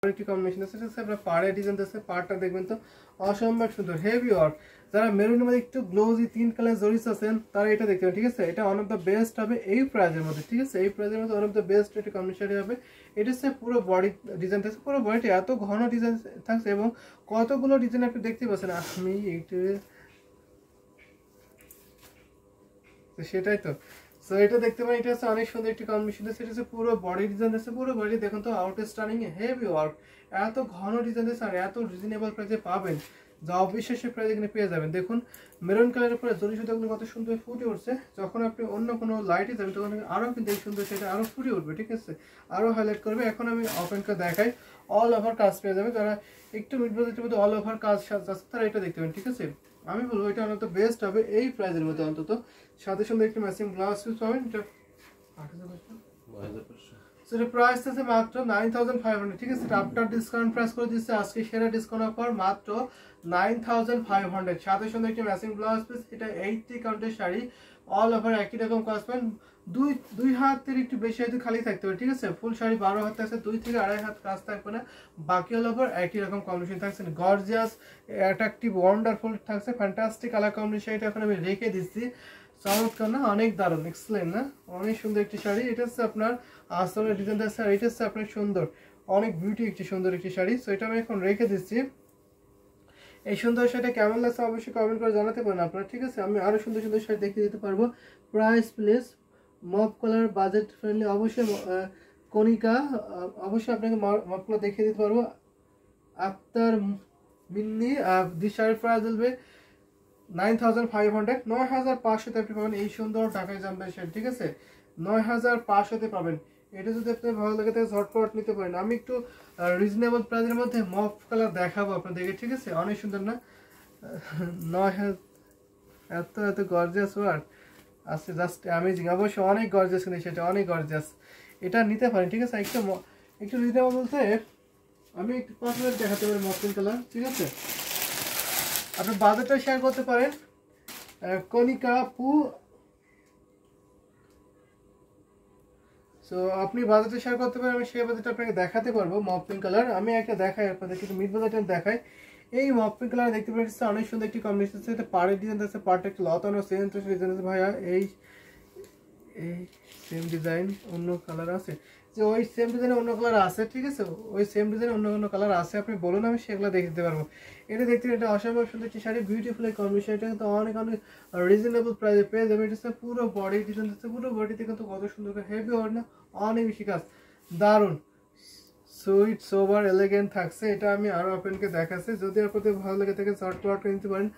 একটি কম্বিনেশন আছে, ঠিক আছে। আপনার পাড়ে ডিজাইন আছে, পাড়টা দেখবেন তো অসম্ভব সুন্দর, হেভি ওয়ার্ক। যারা মেরুনের মধ্যে একটু গ্লোজি 3 কালার জরিস আছেন তারা এটা দেখবেন, ঠিক আছে। এটা ওয়ান অফ দ্য বেস্ট হবে এই প্রাইজের মধ্যে, ঠিক আছে। এই প্রাইজের মধ্যে ওয়ান অফ দ্য বেস্ট একটা কম্বিনেশন হবে। এটা হচ্ছে পুরো বডি ডিজাইন থাকছে, পুরো বডিটা এত ঘন ডিজাইন থাকছে এবং কতগুলো ডিজাইন আপনি দেখতে পাচ্ছেন। আমি একটু সেটাই তো। সো এটা দেখতে পারেন, এটা হচ্ছে অনেক সুন্দর একটি কম্বিনেশন আছে। এটা হচ্ছে পুরো বডি ডিজাইন আছে, পুরো বডি দেখুন তো আউট স্টানিং হেভি ওয়ার্ক। এত ঘন ডিজাইন আছে আর এত রিজনেবল প্রাইসে পাবেন, যা অবিশ্বাস্য প্রাইসে এখানে পেয়ে যাবেন। দেখুন মেরুন কালারের উপরে জরি সুতাগুলো কত সুন্দর ফুটে উঠছে। যখন আপনি অন্য কোনো লাইটে যাবেন তখন আরও কিন্তু এই সুন্দর সেটা আরও ফুটে উঠবে, ঠিক আছে, আরও হাইলাইট করবে। এখন আমি ওপেন করে দেখাই, অল ওভার কাজ পেয়ে যাবে। যারা একটু মিড বাজেটের মধ্যে অল ওভার কাজ আছে তারা এটা দেখতে পাবেন, ঠিক আছে। আমি বলবো এটা অন্তত বেস্ট হবে এই প্রাইসের মধ্যে। অন্তত সাথে সুন্দর একটি ম্যাচিং ব্লাউজ পিস পাবেন। এটা 8500, সেটা প্রাইস আছে মাত্র 9500, ঠিক আছে। আফটার ডিসকাউন্ট প্রাইস করে দিচ্ছে আজকে সেরা ডিসকাউন্ট অফার মাত্র 9500। সাথে সুন্দর একটি ম্যাচিং ব্লাউজ পিস। এটা 80 কাউন্টের শাড়ি, অল ওভার একই রকম কাজ পাবেন। দুই হাতের একটু বেশি হয়তো খালি থাকতে পারে, ঠিক আছে। ফুল শাড়ি 12 হাত থাকছে, 2 থেকে আড়াই হাত কাজ থাকবে না, বাকি অল ওভার একই রকম কম্বিনেশন থাকছে। গর্জিয়াস অ্যাট্রাকটিভ ওয়ান্ডারফুল থাকছে, ফ্যান্টাস্টিক কালার কম্বিনেশন। এটা এখন আমি রেখে দিচ্ছি, চমৎকার না, অনেক দারুণ, এক্সেলেন্ট না, অনেক সুন্দর একটি শাড়ি। এটা হচ্ছে আপনার আসলে ডিজাইন আছে আর এটা হচ্ছে আপনার সুন্দর, অনেক বিউটি একটি সুন্দর একটি শাড়ি। সো এটা আমি এখন রেখে দিচ্ছি। এই সুন্দর শাড়িটা কেমন লাগছে অবশ্যই কমেন্ট করে জানাতে পারেন আপনারা, ঠিক আছে। আমি আরো সুন্দর সুন্দর শাড়ি দেখিয়ে দিতে পারবো। Price place মফ colour, budget friendly, অবশ্যই কণিকা, অবশ্যই আপনাকে মফ কালার দেখিয়ে দিতে পারবো। আফতার মিন্নি দি শাড়ির প্রাইস বলবে 9500, 9500 আপনি পাবেন এই সুন্দর ঢাকায় জামদানি শাড়ি, ঠিক আছে। 9500 পাবেন। এটা যদি আপনার ভালো লাগে তাহলে ঝটপট নিতে পারেন। আমি একটু রিজনেবল প্রাইসের মধ্যে মফ কালার দেখাবো আপনাদেরকে, ঠিক আছে। অনেক সুন্দর না, 9000, এত এত গর্জিয়াস ওয়ার্ক আছে, জাস্ট অ্যামেজিং। অবশ্যই অনেক গর্জিয়াস, কিন্তু সেটা অনেক গর্জিয়াস, এটা নিতে পারেন, ঠিক আছে। একটু রিজনেবল বলতে আমি একটু পার্সোনাল দেখাতে পারি মফ কালার, ঠিক আছে। আপনি বাজেটটা শেয়ার করতে পারেন কণিকা আপু। সো আপনি বাজেটটা শেয়ার করতে পারেন, আমি সেই বাজেটটা আপনাকে দেখাতে পারবো। মফ পিঙ্ক কালার আমি একটা দেখাই আপনাদের, কিন্তু মিড বাজেট দেখাই। এই মফ পিঙ্ক কালার দেখতে পাচ্ছেন অনেক সুন্দর একটি কম্বিনেশন আছে। এটা পাড়ের ডিজাইন আছে, পাড়টা একটু লতানো সেম ডিজাইন আছে ভাইয়া। এই সেম ডিজাইন অন্য কালার আছে, যে ওই সেম ডিজাইনে অন্য কালার আছে, ঠিক আছে। ওই সেম ডিজাইনে অন্য অন্য কালার আছে, আপনি বলুন আমি সেগুলো দেখে দিতে পারবো। এটা দেখতে এটা অসম্ভব সুন্দর একটি শাড়ি, বিউটিফুল এই কম্বিনেশন। এটা কিন্তু অনেক অনেক রিজনেবল প্রাইসে পেয়ে যাবে। এটা হচ্ছে পুরো বডি ডিজাইন আছে, পুরো বডিতে কিন্তু কত সুন্দর হেভি ওয়ার্ক না, অনেক বেশি কাজ, দারুণ সুইট সোবার এলিগেন্ট থাকছে। এটা আমি আরো আপনাকে দেখাচ্ছি, যদি আপনাদের ভালো লাগে থাকে শর্ট করে নিতে পারেন।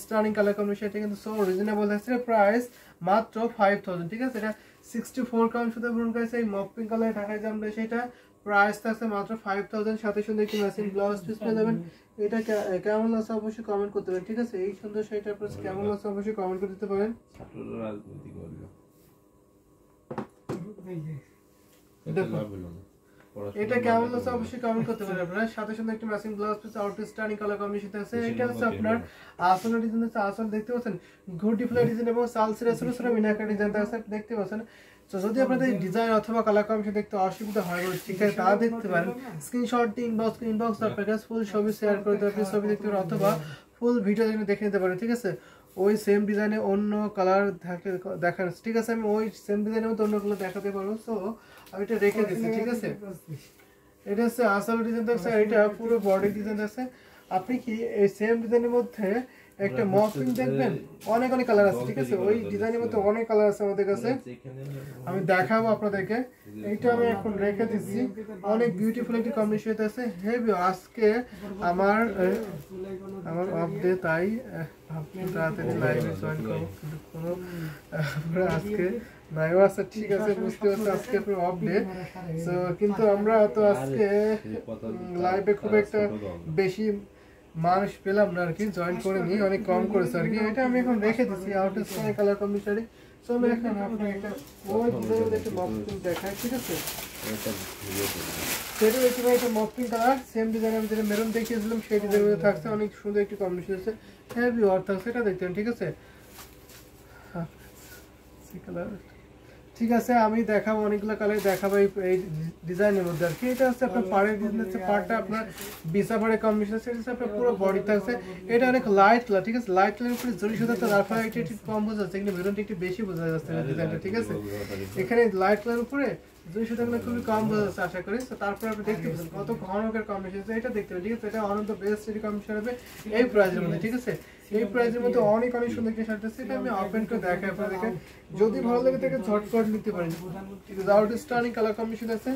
স্টার্নিং কালার কম্বিনেশন, এটা কিন্তু সো রিজনেবল আছে। প্রাইস মাত্র 5000, ঠিক আছে। এটা 64 কাউন্ট শুধু পূরণ করেছে। এই মফ পিঙ্ক কালার ঢাকায় জামদানি সেটা প্রাইস থাকছে মাত্র 5000। সাথে সুন্দর একটি ম্যাচিং ব্লাউজ পিস পেয়ে যাবেন। এটা কেমন আছে অবশ্যই কমেন্ট করতে পারেন, ঠিক আছে। এই সুন্দর শাড়িটা আপনার কেমন আছে অবশ্যই কমেন্ট করে দিতে পারেন। এটা কেমন আছে অবশ্যই কমেন্ট করতে পারেন আপনারা। সাথে সুন্দর একটি matching blouse piece, outstanding colour combination আছে। এটা হচ্ছে আপনার আসল ডিজাইন আছে, আসল দেখতে পাচ্ছেন ঘুটি ফ্লাই ডিজাইন এবং সালসিরা ছোট ছোট মিনাকার ডিজাইন আছে, দেখতে পাচ্ছেন। তো যদি আপনাদের ডিজাইন অথবা কালার কম্বিনেশন দেখতে অসুবিধা হয় ঠিক আছে, তা দেখতে পারেন। স্ক্রিনশট ইনবক্স আপনার কাছে ফুল ছবি শেয়ার করে দেবেন, ছবি দেখতে পারেন অথবা ফুল ভিডিও দেখে নিতে পারেন, ঠিক আছে। ওই সেম ডিজাইনে অন্য কালার থাকলে দেখান, ঠিক আছে। আমি ওই সেম ডিজাইনের মধ্যে অন্য কালার দেখাতে পারবো। সো আমি এটা রেখে দিচ্ছি, ঠিক আছে। এটা হচ্ছে আসল ডিজাইন আছে, এটা পুরো বডি ডিজাইন আছে। আপনি কি এই সেম ডিজাইনের মধ্যে একটা মফিং দেখবেন, অনেক অনেক কালার আছে, ঠিক আছে। ওই ডিজাইনের মধ্যে অনেক কালার আছে আমাদের কাছে, আমি দেখাবো আপনাদেরকে। এইটা আমি এখন রেখে দিচ্ছি, অনেক বিউটিফুল একটি কম্বিনেশন আছে হেভি। আজকে আমার অফ ডে, তাই তাড়াতাড়ি লাইভে জয়েন করবো, কিন্তু কোনো আজকে নাইও আছে, ঠিক আছে, বুঝতে পারছি আজকে আপনার অফ ডে। সো কিন্তু আমরা তো আজকে লাইভে খুব একটা বেশি মানুষ পেলাম না আর কি, জয়েন করে নিই, অনেক কম করেছে আর কি। এটা আমি এখন রেখে দিচ্ছি out style colour combination. So আমি এখন আপনাকে একটা ওই ডিজাইনের একটা মফিং দেখাই, ঠিক আছে। সেটা দেখতে পাই একটা মফিং কালার সেম ডিজাইন, আমি যেটা মেরুন দেখিয়েছিলাম সেই ডিজাইনের মধ্যে থাকছে, অনেক সুন্দর একটি কম্বিনেশন আছে, হেভি ওয়ার্ক থাকছে, এটা দেখতেন, ঠিক আছে। কালার ঠিক আছে, আমি দেখাবো অনেকগুলো কালার দেখাবো এই ডিজাইনের মধ্যে আর কি। এটা হচ্ছে আপনার পাড়ের ডিজাইন আছে, পাড়টা আপনার বিছা পাড়ের কম্বিনেশন আছে, এটা হচ্ছে আপনার পুরো বডি থাকছে। এটা অনেক লাইট কালার, ঠিক আছে, লাইট কালারের উপরে জরি সুতা, তার ফলে এটা একটু কম বোঝা যাচ্ছে, কিন্তু মেরুনটা একটু বেশি বোঝা যাচ্ছে ডিজাইনটা, ঠিক আছে। এখানে লাইট কালার উপরে জরি সুতাগুলো খুবই কম বোঝা যাচ্ছে আশা করি। তারপরে আপনি দেখতে পাচ্ছেন কত ঘনকের কম্বিনেশন আছে, এটা দেখতে পাবেন, ঠিক আছে। এটা অনন্ত বেস্ট এর কম্বিনেশন হবে এই প্রাইজের মধ্যে, ঠিক আছে। এই প্রাইজের মধ্যে অনেক অনেক সুন্দর একটা শার্ট আছে, এটা আমি ওপেন করে দেখাই আপনাদেরকে, যদি ভালো লাগে তাকে ঝটপট নিতে পারেন, ঠিক আছে। আউটস্ট্যান্ডিং কালার কম্বিনেশন আছে।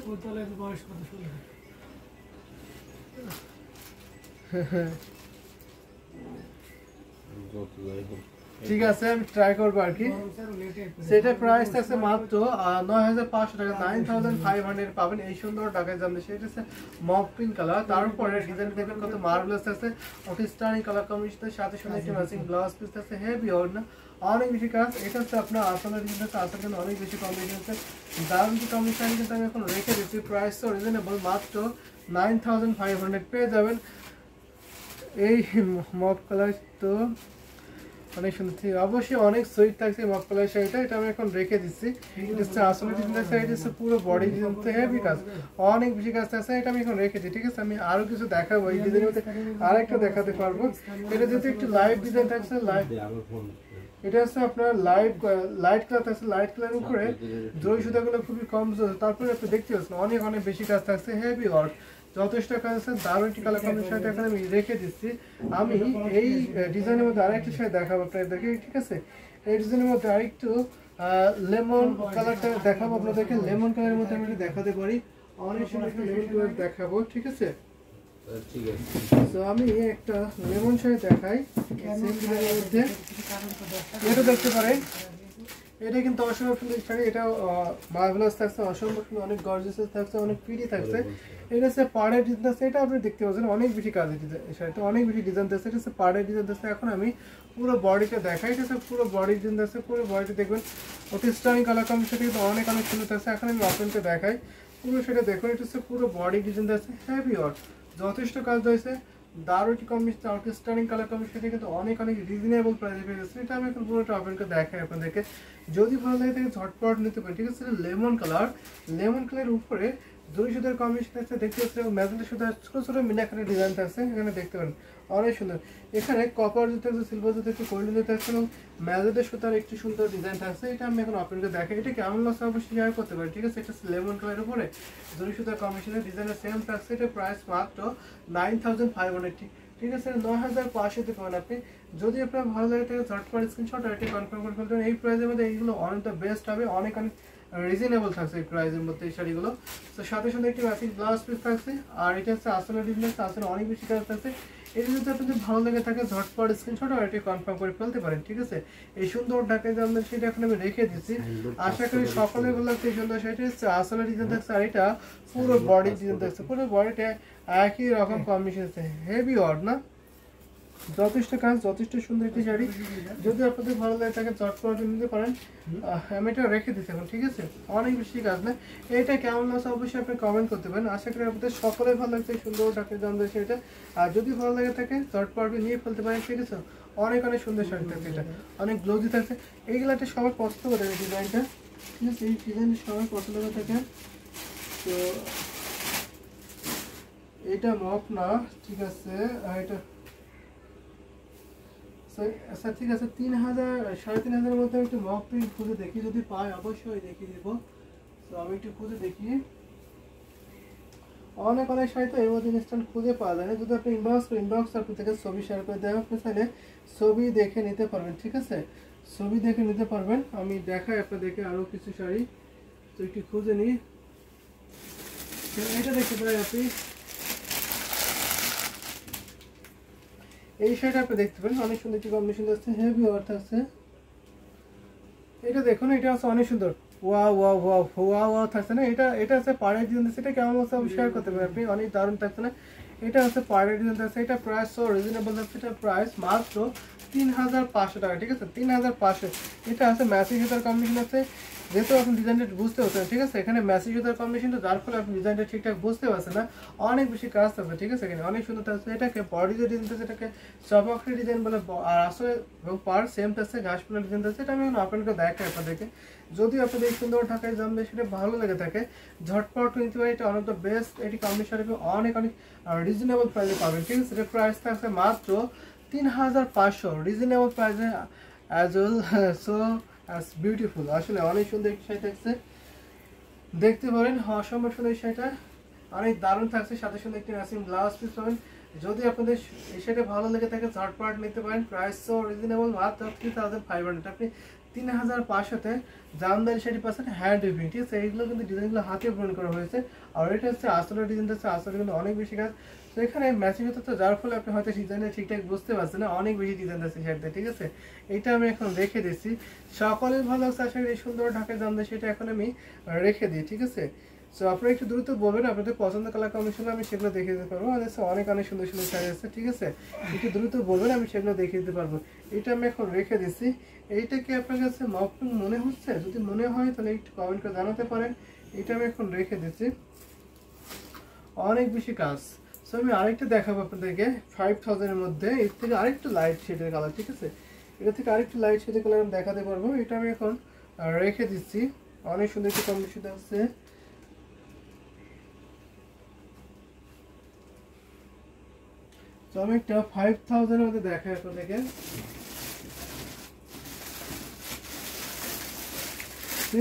ঠিক আছে, আমি ট্রাই করবো আর কি। সেটা প্রাইস আছে মাত্র 9500 টাকা, 9500 পাবেন এই সুন্দর টাকায় জানবে। সেটা হচ্ছে মক পিঙ্ক কালার, তারপরে ডিজাইন দেখবেন কত মার্ভেলাস আছে, অটিস্টানিং কালার কম্বিনেশনের সাথে সাথে একটা ম্যাচিং ব্লাউজ পিস আছে, হেভি ওড়না, অনেক বেশি কাজ। এটা হচ্ছে আপনার আসলের ডিজাইন আছে, আসলে কিন্তু অনেক বেশি কম্বিনেশন আছে, দারুণ কি কম্বিনেশন কিন্তু আমি এখন রেখে দিচ্ছি। প্রাইস তো রিজনেবল, মাত্র 9500 পেয়ে যাবেন এই মক কালার। তো অনেক সুন্দর, অবশ্যই অনেক সুইট থাকছে মক কালার শাড়িটা, এটা আমি এখন রেখে দিচ্ছি। এটা হচ্ছে আসলে ডিজাইন থাকছে, এটা হচ্ছে পুরো বডি ডিজাইন হেভি কাজ, অনেক বেশি কাজ থাকছে, এটা আমি এখন রেখে দিই, ঠিক আছে। আমি আরো কিছু দেখাবো এই ডিজাইনের মধ্যে, আরেকটা দেখাতে পারবো। এটা যেহেতু একটু লাইট ডিজাইন থাকছে, লাইট, এটা হচ্ছে আপনার লাইট কালার থাকছে, লাইট কালার উপরে জরি সুতাগুলো খুবই কম, তারপরে আপনি দেখতে পাচ্ছেন অনেক অনেক বেশি কাজ থাকছে, হেভি ওয়ার্ক, যথেষ্ট কাজ আছে, দারুণ একটি কালার কম্বিনেশন এখানে আমি রেখে দিচ্ছি। আমি এই ডিজাইনের মধ্যে আরেকটা শাড়ি দেখাবো আপনাদেরকে, ঠিক আছে। এই ডিজাইনের মধ্যে আরেকটু লেমন কালারটা দেখাবো আপনাদেরকে, লেমন কালারের মধ্যে আমি দেখাতে পারি, অনেক সুন্দর একটা লেমন কালার দেখাবো, ঠিক আছে। তো আমি একটা লেমন শাড়ি দেখাই সেম ডিজাইনের মধ্যে, এটা দেখতে পারেন, এটা কিন্তু অসম্ভব সুন্দর শাড়ি, এটা মার্ভেলাস থাকছে, অসম্ভব সুন্দর, অনেক গর্জিয়াস থাকছে, অনেক প্রিটি থাকছে। এটা হচ্ছে পাড়ের ডিজাইন আছে, এটা আপনি দেখতে পাচ্ছেন অনেক বেশি কাজ, এই শাড়িটা অনেক বেশি ডিজাইন আছে, এটা হচ্ছে পাড়ের ডিজাইন আছে। এখন আমি পুরো বডিটা দেখাই, এটা হচ্ছে পুরো বডি ডিজাইন আছে, পুরো বডিটা দেখবেন অটিস্টানিং কালার কম্বিনেশন কিন্তু অনেক অনেক সুন্দর আছে। এখন আমি ওপেনটা দেখাই, পুরো সেটা দেখুন, এটা হচ্ছে পুরো বডি ডিজাইন আছে, হেভি ওয়ার্ক, যথেষ্ট কাজ হয়েছে, দারুণ কম্বিনেশন, আউটস্ট্যান্ডিং কালার কম্বিনেশন কিন্তু অনেক অনেক রিজনেবল প্রাইসে পেয়ে যাচ্ছে। এটা আমি এখন পুরোটা ওপেন করে দেখাই আপনাদেরকে, যদি ভালো লাগে তাকে ঝটপট নিতে পারেন, ঠিক আছে। লেমন কালার, লেমন কালারের উপরে জরি সুতার কম্বিনেশন আছে, দেখতে পাচ্ছেন ম্যাজেন্টা সুতার ছোট ছোট মিনাকারি ডিজাইন থাকছে, এখানে দেখতে পারেন অনেক সুন্দর। এখানে কপার জুতো থাকছে, সিলভার জুতো থাকছে, গোল্ডেন জুতো থাকছে এবং ম্যাজেন্টা সুতার একটি সুন্দর ডিজাইন থাকছে। এটা আমি এখন ওপেন করে দেখাই, এটা কেমন লাগছে অবশ্যই শেয়ার করতে পারি, ঠিক আছে। এটা লেমন কালারের উপরে জরি সুতার কম্বিনেশনের ডিজাইনের সেম থাকছে, এটা প্রাইস মাত্র 9500, ঠিক আছে। 9500 পাবেন আপনি, যদি আপনার ভালো লাগে তাহলে ঝটপট স্ক্রিনশট আর এটা কনফার্ম করে ফেলবেন। এই প্রাইসের মধ্যে এইগুলো অনেক দ্য বেস্ট হবে, অনেক অনেক রিজনেবল থাকছে এই প্রাইসের মধ্যে এই শাড়িগুলো। তো সাথে সাথে একটি ম্যাচিং ব্লাউজ পিস থাকছে, আর এটা হচ্ছে আসলে ডিজাইন, আসলে অনেক বেশি কাজ থাকছে। এটা যদি আপনাদের ভালো লাগে থাকে ঝটপট স্ক্রিনশট আর এটা কনফার্ম করে ফেলতে পারেন, ঠিক আছে। এই সুন্দর ঢাকায় জানবেন সেটা এখন আমি রেখে দিচ্ছি, আশা করি সকলে ভালো লাগছে। এই সুন্দর সেটা হচ্ছে আসলে ডিজাইন থাকছে, আর এটা পুরো বডি ডিজাইন থাকছে, পুরো বডিটা একই রকম কম্বিনেশন আছে, হেভি ওয়ার্ক না, যথেষ্ট কাজ, যথেষ্ট সুন্দর একটি শাড়ি, যদি আপনাদের ভালো লাগে তাকে চটপট নিতে পারেন। আমি এটা রেখে দিতে এখন, ঠিক আছে, অনেক বেশি কাজ না। এটা কেমন আছে অবশ্যই আপনি কমেন্ট করতে পারেন, আশা করি আপনাদের সকলেই ভালো লাগছে সুন্দর টাকা জানবে সেটা। আর যদি ভালো লাগে থাকে চটপট নিয়ে ফেলতে পারেন, ঠিক আছে। অনেক অনেক সুন্দর শাড়ি থাকছে, এটা অনেক গ্লোজি থাকছে, এইগুলো একটা সবাই পছন্দ করে থাকে ডিজাইনটা, ঠিক আছে। এই ডিজাইন সবাই পছন্দ করে থাকে। তো এটা মপ না, ঠিক আছে, এটা আচ্ছা ঠিক আছে, 3000 3500 মধ্যে একটু মক প্রিন্ট খুঁজে দেখি, যদি পাই অবশ্যই দেখিয়ে দেবো। তো আমি একটু খুঁজে দেখি, অনেক অনেক শাড়ি তো এর মধ্যে ইনস্ট্যান্ট খুঁজে পাওয়া যায় না, যদি আপনি ইনবক্স আপনি থেকে ছবি শেয়ার করে দেওয়া, আপনি চাইলে ছবি দেখে নিতে পারবেন, ঠিক আছে, ছবি দেখে নিতে পারবেন। আমি দেখাই আপনাদেরকে আরও কিছু শাড়ি, তো একটু খুঁজে নিই। এটা দেখতে পারেন আপনি, এই শাড়িটা আপনি দেখতে পারেন, অনেক সুন্দর একটি কম্বিনেশন আছে, হেভি ওয়ার্ক আছে। এটা দেখুন, এটা আছে অনেক সুন্দর, wow wow wow wow wow থাকছে না, এটা হচ্ছে পাড়ের ডিজাইন, সেটা কেমন আছে আমি শেয়ার করতে পারি, আপনি অনেক দারুণ থাকছে না। এটা হচ্ছে পাড়ের ডিজাইন আছে, এটা প্রাইস সো রিজনেবল আছে, এটা প্রাইস মাত্র 3500 টাকা, ঠিক আছে, 3500। এটা আছে ম্যাচিং সুতার কম্বিনেশন আছে, যেহেতু আপনি ডিজাইনটা বুঝতে পারছেন, ঠিক আছে, এখানে ম্যাসেজ সুতার কম্বিনেশন, যার ফলে আপনি ডিজাইনটা ঠিকঠাক বুঝতে পারছেন না, অনেক বেশি কাজ থাকবে, ঠিক আছে, এখানে অনেক সুন্দর থাকছে। এটাকে বডি যে ডিজাইন থাকছে এটাকে চপাকড়ি ডিজাইন বলে, আর আসলে এবং পার সেম থাকছে ঘাস ফুলের ডিজাইন থাকছে। এটা আমি এখন আপনাদেরকে দেখাই আপনাদেরকে, যদি আপনাদের এই সুন্দর ঢাকায় জানবে সেটা ভালো লেগে থাকে, ঝটপট নিতে পারে, এটা অনেক বেস্ট, এটি কম্বিনেশন অনেক অনেক রিজনেবল প্রাইসে পাবেন, ঠিক আছে। এটা প্রাইস থাকছে মাত্র 3500, রিজনেবল প্রাইসে as well, so as beautiful, আসলে অনেক সুন্দর একটি শাড়ি থাকছে, দেখতে পারেন অসম্ভব সুন্দর শাড়িটা, অনেক দারুণ থাকছে, সাথে সাথে একটি ম্যাচিং ব্লাউজ পিস পাবেন। যদি আপনাদের এই শাড়িটা ভালো লেগে থাকে ঝটপট নিতে পারেন, প্রাইস সো রিজনেবল, মাত্র 3500। আপনি 3500-তে জামদানি শাড়ি পাচ্ছেন হ্যান্ড উইভিং, ঠিক আছে। এইগুলো কিন্তু ডিজাইনগুলো হাতে প্রিন্ট করা হয়েছে, আর এটা হচ্ছে আসলের ডিজাইনটা হচ্ছে আসলে কিন্তু অনেক বেশি কাজ। তো এখানে ম্যাচিং হতে, তো যার ফলে আপনি হয়তো ডিজাইনটা ঠিকঠাক বুঝতে পারছেন না, অনেক বেশি ডিজাইন আছে শাড়িতে, ঠিক আছে। এইটা আমি এখন রেখে দিচ্ছি, সকলের ভালো লাগছে আশা করি। এই সুন্দর ঢাকায় জামদানি সেটা এখন আমি রেখে দিই, ঠিক আছে। সো আপনারা একটু দ্রুত বলবেন আপনাদের পছন্দের কালার কম্বিনেশন, আমি সেগুলো দেখিয়ে দিতে পারবো। আমাদের অনেক অনেক সুন্দর সুন্দর শাড়ি আছে, ঠিক আছে, একটু দ্রুত বলবেন, আমি সেগুলো দেখিয়ে দিতে পারবো। এটা আমি এখন রেখে দিচ্ছি। এইটা কি আপনার কাছে মফিং মনে হচ্ছে? যদি মনে হয় তাহলে একটু কমেন্ট করে জানাতে পারেন। এটা আমি এখন রেখে দিচ্ছি, অনেক বেশি কাজ। সো আমি আরেকটা দেখাবো আপনাদেরকে 5000 এর মধ্যে, এর থেকে আরেকটু লাইট শেডের কালার, ঠিক আছে, এটা থেকে আরেকটু লাইট শেডের কালার আমি দেখাতে পারবো। এটা আমি এখন রেখে দিচ্ছি, অনেক সুন্দর একটি কম্বিনেশন আছে। তো আমি একটা 5000 এর মধ্যে দেখাই আপনাদেরকে,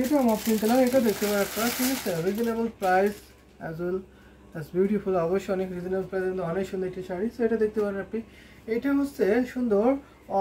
এটা মফিং কালার, এটা দেখতে পারেন আপনারা, ঠিক আছে, reasonable price as well as beautiful, অবশ্যই অনেক রিজনেবল প্রাইস, অনেক সুন্দর একটি শাড়ি। সো এটা দেখতে পারেন আপনি, এটা হচ্ছে সুন্দর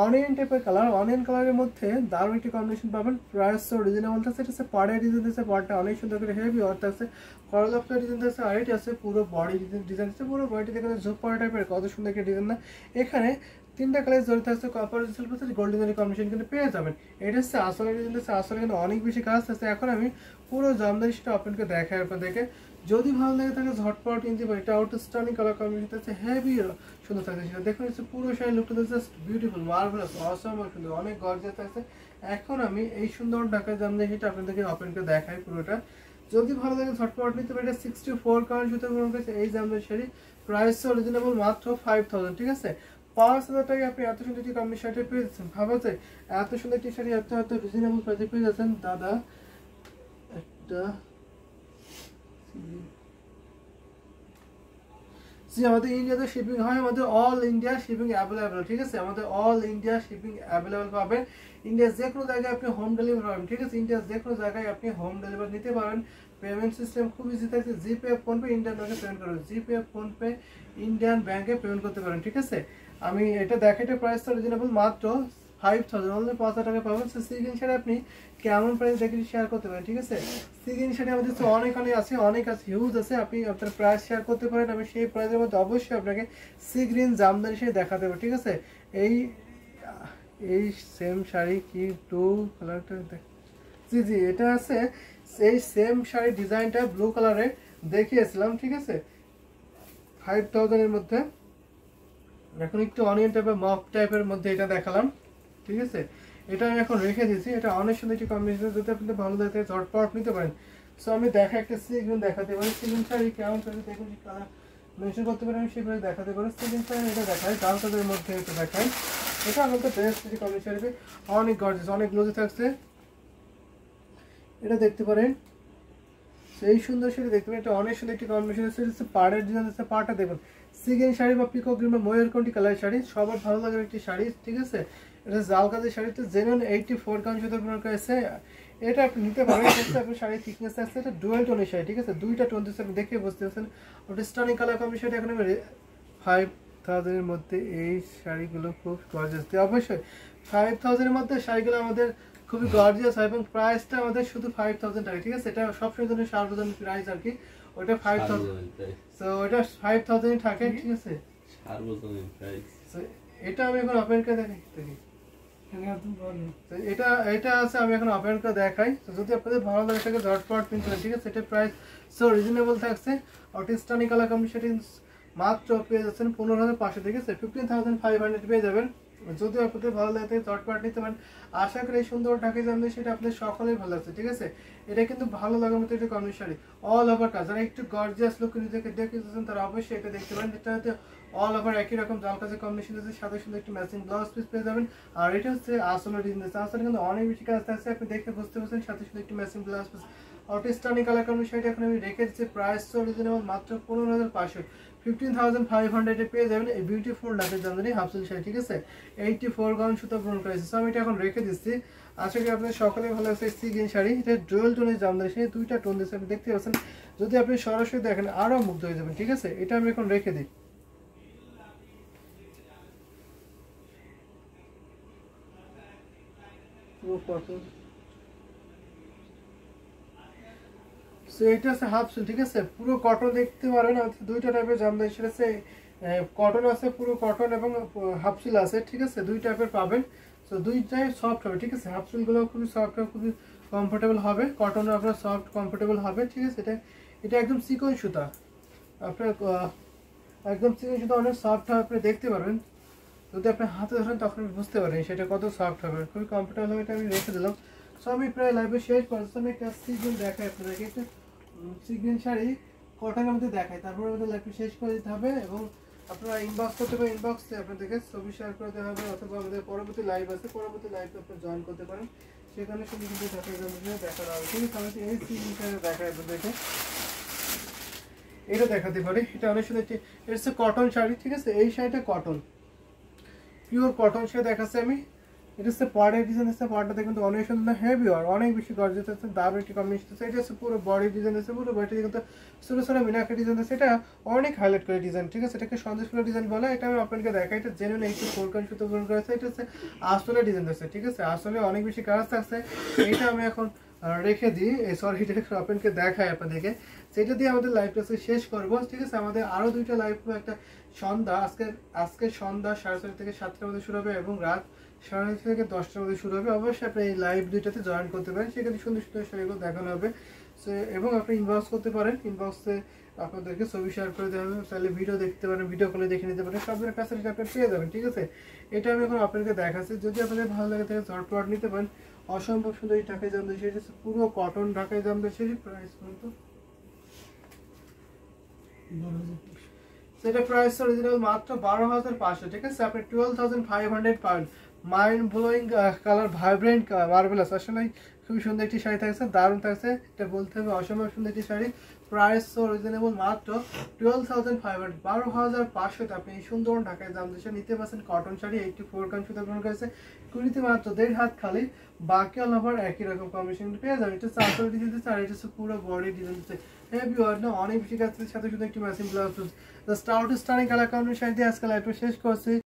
অনিয়ন টাইপের কালার, অনিয়ন কালারের মধ্যে দারুণ একটি কম্বিনেশন পাবেন, প্রাইস তো রিজনেবল থাকছে। এটা হচ্ছে পাড়ের ডিজাইন থাকছে, পাড়টা অনেক সুন্দর করে হেভি ওয়ার্ক থাকছে, করলা ফ্লার ডিজাইন থাকছে, আর এটি আছে পুরো বডি ডিজাইন আছে, পুরো বডি দেখে ঝোপ পড়া টাইপের কত সুন্দর একটা ডিজাইন না। এখানে 3টা কালার জড়িত আছে, কপার সিলভার সাথে গোল্ডেন কম্বিনেশন কিন্তু পেয়ে যাবেন। এটা হচ্ছে আসলে ডিজাইন আছে, আসলে কিন্তু অনেক বেশি কাজ আছে। এখন আমি পুরো জামদানি সেটা আপনাকে দেখাই আপনাদেরকে, যদি ভালো লাগে তাহলে ঝটপট কিনতে পারি। এটা আউটস্ট্যান্ডিং কালার কম্বিনেশন আছে, হেভি সুন্দর থাকছে, সেটা দেখুন হচ্ছে পুরো শাড়ি লুকটা জাস্ট বিউটিফুল, মার্ভেলাস, অসম্ভব সুন্দর, অনেক গর্জিয়াস থাকছে। এখন আমি এই সুন্দর ঢাকায় জামদানি সেটা আপনাদেরকে ওপেন করে দেখাই পুরোটা, যদি ভালো লাগে ঝটপট নিতে পারি। এটা 64 কারেন্ট সুতো গ্রহণ করেছে এই জামদানি শাড়ি, প্রাইস রিজনেবল, মাত্র 5000, ঠিক আছে। 5000 টাকায় আপনি এত সুন্দর একটি কম্বিনেশন শাড়ি পেয়ে যাচ্ছেন, ভাবা যায় এত সুন্দর একটি শাড়ি এত এত রিজনেবল প্রাইসে পেয়ে যাচ্ছেন দাদা। একটা আমাদের ইন্ডিয়াতে শিপিং হয়, আমাদের অল ইন্ডিয়া শিপিং অ্যাভেলেবেল, ঠিক আছে, আমাদের অল ইন্ডিয়া শিপিং অ্যাভেলেবেল পাবেন। ইন্ডিয়ার যে কোনো জায়গায় আপনি হোম ডেলিভারি পাবেন, ঠিক আছে, ইন্ডিয়ার যে কোনো জায়গায় আপনি হোম ডেলিভারি নিতে পারেন। পেমেন্ট সিস্টেম খুব ইজি থাকছে, জিপে, ফোনপে, ইন্ডিয়ান ব্যাংকে পেমেন্ট করবেন, জিপে, ফোনপে, ইন্ডিয়ান ব্যাংকে পেমেন্ট করতে পারেন, ঠিক আছে। আমি এটা দেখাইতে প্রাইস তো রিজনেবল, মাত্র 5000, অনলি 5000 টাকা পাবেন। সো সিগিন শাড়ি আপনি কেমন প্রাইস দেখে শেয়ার করতে পারেন, ঠিক আছে। সিগিন শাড়ি আমাদের তো অনেক অনেক আছে, অনেক আছে, হিউজ আছে, আপনি আপনার প্রাইস শেয়ার করতে পারেন। আমি সেই প্রাইসের মধ্যে অবশ্যই আপনাকে সিগ্রিন জামদানি শাড়ি দেখাতে পারবো, ঠিক আছে। এই এই সেম শাড়ি কি টু কালারটা জি জি, এটা আছে এই সেম শাড়ি ডিজাইনটা ব্লু কালারে দেখিয়েছিলাম, ঠিক আছে, 5000 এর মধ্যে। এখন একটু অনিয়ন টাইপের মফ টাইপের মধ্যে এটা দেখালাম, ঠিক আছে। এটা আমি এখন রেখে দিয়েছি, এটা অনেক সুন্দর একটি কম্বিনেশন, যদি আপনাদের ভালো লাগে ঝটপট নিতে পারেন। সো আমি একটা সিগিন দেখাতে পারি, সিগিন শাড়ি কেমন শাড়ি দেখুন, কালার মেনশন করতে পারি, আমি সেভাবে দেখাতে পারি। সিগিন শাড়ি এটা দেখাই, ডাল কালারের মধ্যে এটা দেখাই, এটা আমাদের বেস্ট একটি কম্বিনেশন, অনেক গর্জিয়াস, অনেক গ্লোজি থাকছে, এটা দেখতে পারেন। এই সুন্দর শাড়ি দেখতে পারেন, এটা অনেক সুন্দর একটি কম্বিনেশন আছে, পাড়ের ডিজাইন আছে, পাড়টা দেখুন সিগিন শাড়ি বা পিকক গ্রিন বা ময়ূরকণ্ঠী কালারের শাড়ি, সবার ভালো লাগার একটি শাড়ি, ঠিক আছে। এটা জাল কাজের শাড়িতে জেনুইন 84 কাউন্ট সুতো ব্যবহার করেছে, এটা আপনি নিতে পারেন। আপনি শাড়ির থিকনেস আছে, এটা ডুয়েল টোনের শাড়ি, ঠিক আছে, দুইটা টোন দিচ্ছে, আপনি দেখে বুঝতে পারছেন। ওটা স্টার্নিং কালার কম্বিনেশন। এখন আমি 5000 এর মধ্যে এই শাড়িগুলো খুব গর্জিয়াস, অবশ্যই 5000 এর মধ্যে শাড়িগুলো আমাদের খুবই গর্জিয়াস হয়, এবং প্রাইসটা আমাদের শুধু 5000 টাকা, ঠিক আছে। এটা সবসময় জন্য সার্বজনীন প্রাইস আর কি, ওটা 5000, সো ওটা 5000 থাকে, ঠিক আছে, সার্বজনীন প্রাইস। সো এটা আমি এখন ওপেন করে দেখাই, এটা আছে, আমি এখন ওপেন করে দেখাই। তো যদি আপনাদের ভালো লাগে থাকে ঝটপট কিনতে, ঠিক আছে। এটা প্রাইস সো রিজনেবল থাকছে, আউটস্ট্যান্ডিং কালার কম্বিনেশন মাত্র পেয়ে যাচ্ছেন 15500, ঠিক আছে, 15500 পেয়ে যাবেন। যদি আপনাদের ভালো লাগে চটপট নিতে পারেন। আশা করি এই সুন্দর ঢাকাই জামদানি সেটা আপনাদের সকলেই ভালো লাগছে, ঠিক আছে। এটা কিন্তু ভালো লাগার মতো একটা কমিজ শাড়ি, অল ওভার কাজ। যারা একটু গর্জিয়াস লুক নিজেকে দেখতেছেন তারা অবশ্যই এটা দেখতে পারেন। এটাতে অল ওভার একই রকম জাল কাজের কম্বিনেশন আছে, সাথে সুন্দর একটি ম্যাচিং ব্লাউজ পিস পেয়ে যাবেন। আর এটা হচ্ছে আসলে ডিজাইন আছে, আসলে কিন্তু অনেক বেশি কাজ আছে, আপনি দেখে বুঝতে পারছেন। সাথে সুন্দর একটি matching blouse piece, outstanding colour combination. শাড়িটা এখন আমি রেখে দিচ্ছি, প্রাইস তো রিজনেবল, মাত্র 15,500, 15,500 পেয়ে যাবেন এই বিউটিফুল ঢাকাই জামদানি হাফ সিল্ক শাড়ি, ঠিক আছে। 84 গ্রাম সুতা পূরণ করেছে। সো আমি এটা এখন রেখে দিচ্ছি। আশা করি আপনাদের সকলেই ভালো আছে। সি গ্রিন শাড়ি, এটা ডুয়াল টোনের জামদানি শাড়ি, দুইটা টোন দিচ্ছে আপনি দেখতে পাচ্ছেন। যদি আপনি সরাসরি দেখেন আরো মুগ্ধ হয়ে যাবেন, ঠিক আছে। এটা আমি এখন রেখে দিই। এটা আছে হাফ সিল্ক, ঠিক আছে, পুরো কটন দেখতে পারবেন। দুইটা টাইপের জামদানি সেটা আছে, কটন আছে পুরো কটন এবং হাফ সিল্ক আছে, ঠিক আছে, দুই টাইপের পাবেন। তো দুইটাই সফট হবে, ঠিক আছে। হাফ সিল্কগুলো খুবই সফট হবে, খুবই কমফোর্টেবল হবে, কটনও আপনার সফট কমফোর্টেবল হবে, ঠিক আছে। এটা এটা একদম চিকন সুতা, আপনার একদম চিকন সুতা, অনেক সফট হবে, আপনি দেখতে পারবেন। যদি আপনি হাতে ধরেন তখন বুঝতে পারেন সেটা কত সফট হবে, খুবই কমফোর্টেবল হবে। এটা আমি রেখে দিলাম। সো আমি প্রায় লাইভে শেষ করছি। আমি একটা সিজন দেখাই আপনাদেরকে, একটা সিগ্রিন শাড়ি কটনের মধ্যে দেখাই, তারপরে আমাদের লাইভে শেষ করে দিতে হবে। এবং আপনারা ইনবক্স করতে পারেন, ইনবক্সে আপনাদেরকে ছবি শেয়ার করে দেওয়া হবে, অথবা আমাদের পরবর্তী লাইভ আছে, পরবর্তী লাইভে আপনারা জয়েন করতে পারেন, সেখানে শুধু কিন্তু ঢাকাই জামদানি দেখা হবে, ঠিক আছে। আমি এই সিজন শাড়ি দেখাই আপনাদেরকে, এটা দেখাতে পারি। এটা অনেক সুন্দর একটি, এটা হচ্ছে কটন শাড়ি, ঠিক আছে। এই শাড়িটা কটন, পিওর কটন শাড়ি দেখাচ্ছি আমি। এটা হচ্ছে পাড়ের ডিজাইন আছে, পাড়টা দেখুন তো অনেক সুন্দর, হেভি আর অনেক বেশি গর্জিয়াস আছে, দারুণ একটি কম্বিনেশন আছে। এটা হচ্ছে পুরো বডি ডিজাইন আছে, পুরো বডি কিন্তু ছোটো ছোটো মিনাকারি ডিজাইন আছে, এটা অনেক হাইলাইট করে ডিজাইন, ঠিক আছে। এটাকে সন্দেশ ফুলের ডিজাইন বলে। এটা আমি আপনাকে দেখাই, এটা জেনুইন একটু ফোরকান সুতো পূরণ করেছে। এটা হচ্ছে আসলে ডিজাইন আছে, ঠিক আছে, আসলে অনেক বেশি কাজ থাকছে। এটা আমি এখন রেখে দিই, সরি, এটা আপনাকে দেখাই আপনাদেরকে। সেটা দিয়ে আমাদের লাইভটা শেষ করবো, ঠিক আছে। আমাদের আরও দুইটা লাইভ, একটা সন্ধ্যা, আজকে সন্ধ্যা 4:30 থেকে 7টার মধ্যে শুরু হবে, এবং রাত 9:30 থেকে 10টার মধ্যে শুরু হবে। অবশ্যই আপনি এই লাইভ দুইটাতে জয়েন করতে পারেন, সেখানে সুন্দর সুন্দর শাড়িগুলো দেখানো হবে। এবং আপনি ইনবক্স করতে পারেন, ইনবক্সে আপনাদেরকে ছবি শেয়ার করে দেওয়া হবে, তাহলে ভিডিও দেখতে পারেন, ভিডিও কলে দেখে নিতে পারেন, সব ধরনের ফ্যাসিলিটি আপনি পেয়ে যাবেন, ঠিক আছে। এটা আমি এখন আপনাদেরকে দেখাচ্ছি। যদি আপনাদের ভালো লাগে তাহলে ঝটপট নিতে পারেন। অসম্ভব সুন্দর এই ঢাকাই জামদানি শাড়ি, পুরো কটন ঢাকাই জামদানি শাড়ি। প্রাইস বলতো সেটা প্রাইস অরিজিনাল মাত্র 12,500, ঠিক আছে। আপনি 12,500 পাবেন। Mind blowing colour, vibrant marvellous, আসলে খুবই সুন্দর একটি শাড়ি থাকছে, দারুণ থাকছে, এটা বলতে হবে, অসম্ভব সুন্দর একটি শাড়ি। প্রাইস অরিজিনেবল মাত্র 12,500, 12,500 আপনি এই সুন্দর ঢাকায় জামদানি শাড়ি নিতে পারছেন। কটন শাড়ি 84 গ্রাম সুতা গ্রহণ করেছে, কুড়িতে মাত্র 1.5 হাত খালি, বাকি অল ওভার একই রকম কম্বিনেশন পেয়ে যাবেন। এটা চারশো ডিজাইন দিচ্ছে, আর এটা হচ্ছে পুরো বডি ডিজাইন দিচ্ছে, হেভি ওয়ার্ড না, অনেক বেশি কাজ, সাথে শুধু একটি matching blouse. Just outstanding colour combination দিয়ে আজকে লাইভটা শেষ করছি।